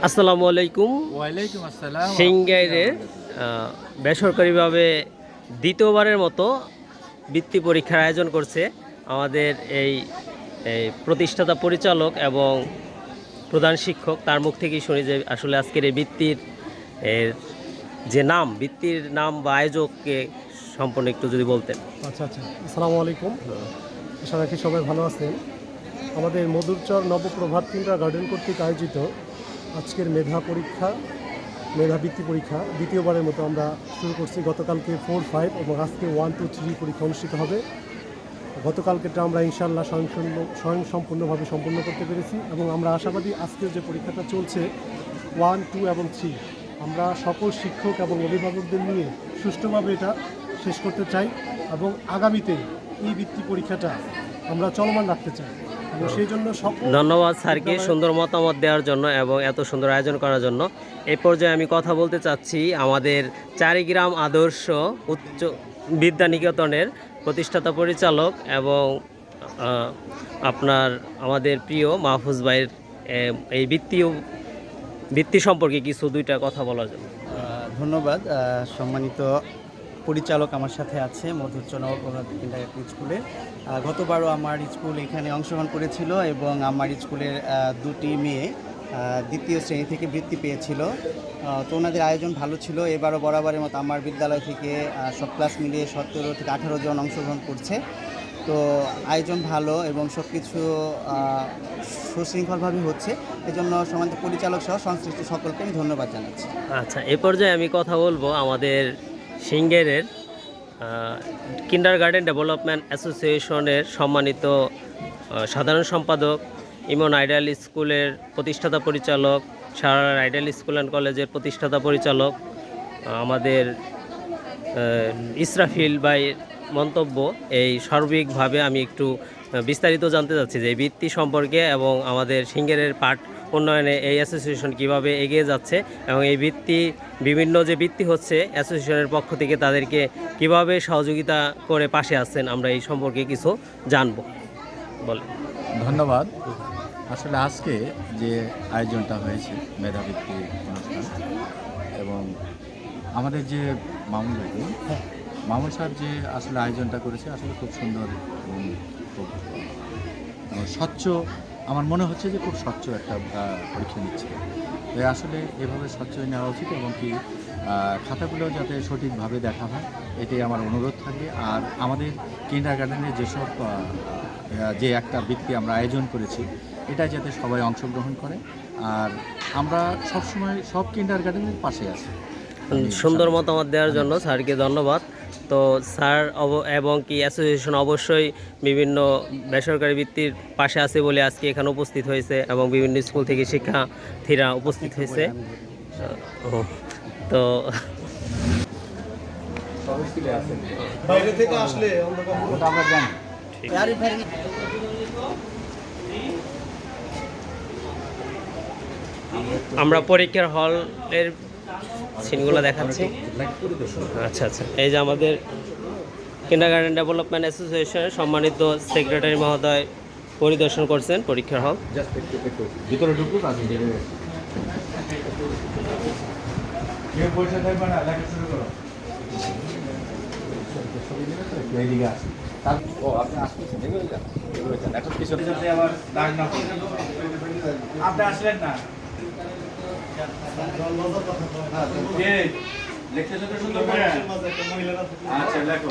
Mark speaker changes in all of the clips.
Speaker 1: আসসালামু আলাইকুম।
Speaker 2: ওয়ালাইকুম আসসালাম।
Speaker 1: সিংগাইরের বেসরকারিভাবে দ্বিতীয়বারের মতো বৃত্তি পরীক্ষার আয়োজন করছে আমাদের এই এই প্রতিষ্ঠাতা পরিচালক এবং প্রধান শিক্ষক। তার মুখ থেকেই শুনি যে আসলে আজকের এই বৃত্তির এর যে নাম, বৃত্তির নাম বা আয়োজককে সম্পূর্ণ একটু যদি বলতেন।
Speaker 3: আচ্ছা, আসসালামু আলাইকুম। আশা রাখি সবাই ভালো আছেন। আমাদের মধুরচর নবপ্রভাত কিন্ডারগার্টেন কর্তৃক আয়োজিত আজকের মেধাবৃত্তি পরীক্ষা দ্বিতীয়বারের মতো আমরা শুরু করছি। গতকালকে 4, 5 এবং আজকে 1, 2, 3 পরীক্ষা অনুষ্ঠিত হবে। গতকালকেটা আমরা ইনশাআল্লাহ স্বয়ংসম্পূর্ণভাবে সম্পন্ন করতে পেরেছি এবং আমরা আশাবাদী আজকের যে পরীক্ষাটা চলছে 1, 2 এবং 3 আমরা সকল শিক্ষক এবং অভিভাবকদের নিয়ে সুষ্ঠুভাবে এটা শেষ করতে চাই এবং আগামীতে এই বৃত্তি পরীক্ষাটা আমরা চলমান রাখতে চাই এবং সেই জন্য
Speaker 1: ধন্যবাদ স্যারকে সুন্দর মতামত দেওয়ার জন্য এবং এত সুন্দর আয়োজন করার জন্য। এই পর্যায়ে আমি কথা বলতে চাচ্ছি আমাদের চারিগ্রাম আদর্শ উচ্চ বিদ্যানিকেতনের প্রতিষ্ঠাতা পরিচালক এবং আমাদের প্রিয় মাহফুজ ভাইয়ের এই বৃত্তি সম্পর্কে কিছু দুইটা কথা বলার জন্য।
Speaker 4: ধন্যবাদ। সম্মানিত পরিচালক আমার সাথে আছে মধুরচর নবপ্রভাত কিন্ডারগার্টেন স্কুলে। গতবারও আমার স্কুল এখানে অংশগ্রহণ করেছিল এবং আমার স্কুলের দুটি মেয়ে দ্বিতীয় শ্রেণী থেকে বৃত্তি পেয়েছিল। তো ওনাদের আয়োজন ভালো ছিল। এবারও বরাবরের মতো আমার বিদ্যালয় থেকে সব ক্লাস মিলিয়ে 17 থেকে 18 জন অংশগ্রহণ করছে। তো আয়োজন ভালো এবং সব কিছু সুশৃঙ্খলভাবে হচ্ছে। এজন্য সম্মানিত পরিচালক সহ সংশ্লিষ্ট সকলকে আমি ধন্যবাদ জানাচ্ছি।
Speaker 1: আচ্ছা, এ পর্যায়ে আমি কথা বলবো আমাদের সিংগাইরের কিন্ডারগার্টেন ডেভেলপমেন্ট অ্যাসোসিয়েশনের সম্মানিত সাধারণ সম্পাদক, ইমন আইডিয়াল স্কুলের প্রতিষ্ঠাতা পরিচালক, সারার আইডিয়াল স্কুল অ্যান্ড কলেজের প্রতিষ্ঠাতা পরিচালক আমাদের ইসরাফিল ভাই মন্তব্য। এই সার্বিকভাবে আমি একটু বিস্তারিত জানতে চাচ্ছি যে এই বৃত্তি সম্পর্কে এবং আমাদের সিংগাইরের পাঠ উন্নয়নে এই অ্যাসোসিয়েশন কিভাবে এগিয়ে যাচ্ছে এবং এই বিভিন্ন যে বৃত্তি হচ্ছে অ্যাসোসিয়েশনের পক্ষ থেকে তাদেরকে কিভাবে সহযোগিতা করে পাশে আছেন, আমরা এই সম্পর্কে কিছু জানবো। বলে
Speaker 2: ধন্যবাদ। আসলে আজকে যে আয়োজনটা হয়েছে মেধাবৃত্তি অনুষ্ঠান এবং আমাদের যে মামুন সাহেব যে আসলে আয়োজনটা করেছে আসলে খুব সুন্দর এবং খুব স্বচ্ছ। আমার মনে হচ্ছে যে খুব স্বচ্ছ একটা পরীক্ষা নিচ্ছে। তাই আসলে এভাবে স্বচ্ছই নেওয়া উচিত এবং কি খাতাগুলো যাতে সঠিকভাবে দেখা হয় এটাই আমার অনুরোধ থাকে। আর আমাদের কিন্ডারগার্টেনের যেসব যে একটা বৃত্তি আমরা আয়োজন করেছি এটা যাতে সবাই অংশগ্রহণ করে। আর আমরা সবসময় সব কিন্ডারগার্টেনের পাশে আছি।
Speaker 1: সুন্দর মতামত দেওয়ার জন্য স্যারকে ধন্যবাদ। তো স্যার এবং কি অ্যাসোসিয়েশন অবশ্যই বিভিন্ন বেসরকারি বৃত্তির পাশে আছে বলে আজকে এখানে উপস্থিত হয়েছে এবং বিভিন্ন স্কুল থেকে শিক্ষার্থীরা উপস্থিত হয়েছে। তো
Speaker 3: বাইরে থেকে আসলে
Speaker 1: আমরা পরীক্ষার হলের সিনগুলো দেখাচ্ছি। আচ্ছা, এই যে আমাদের কিন্ডারগার্টেন ডেভেলপমেন্ট অ্যাসোসিয়েশনের সম্মানিত সেক্রেটারি মহোদয় পরিদর্শন করছেন পরীক্ষার হল।
Speaker 2: আপনি আসলেন না।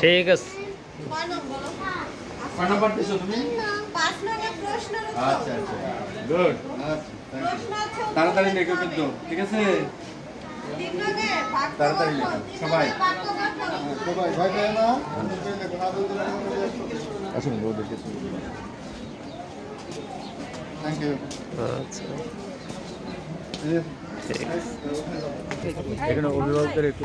Speaker 1: ঠিক আছে।
Speaker 2: আচ্ছা, গুড। তাড়াতাড়ি লেখো কিন্তু, ঠিক আছে? তাড়াতাড়ি লেখো সবাই। ভয় পেয়ে না। আসুন ওদেরকে। Thank you.
Speaker 1: আচ্ছা,
Speaker 2: এখানে অভিভাবকদের একটু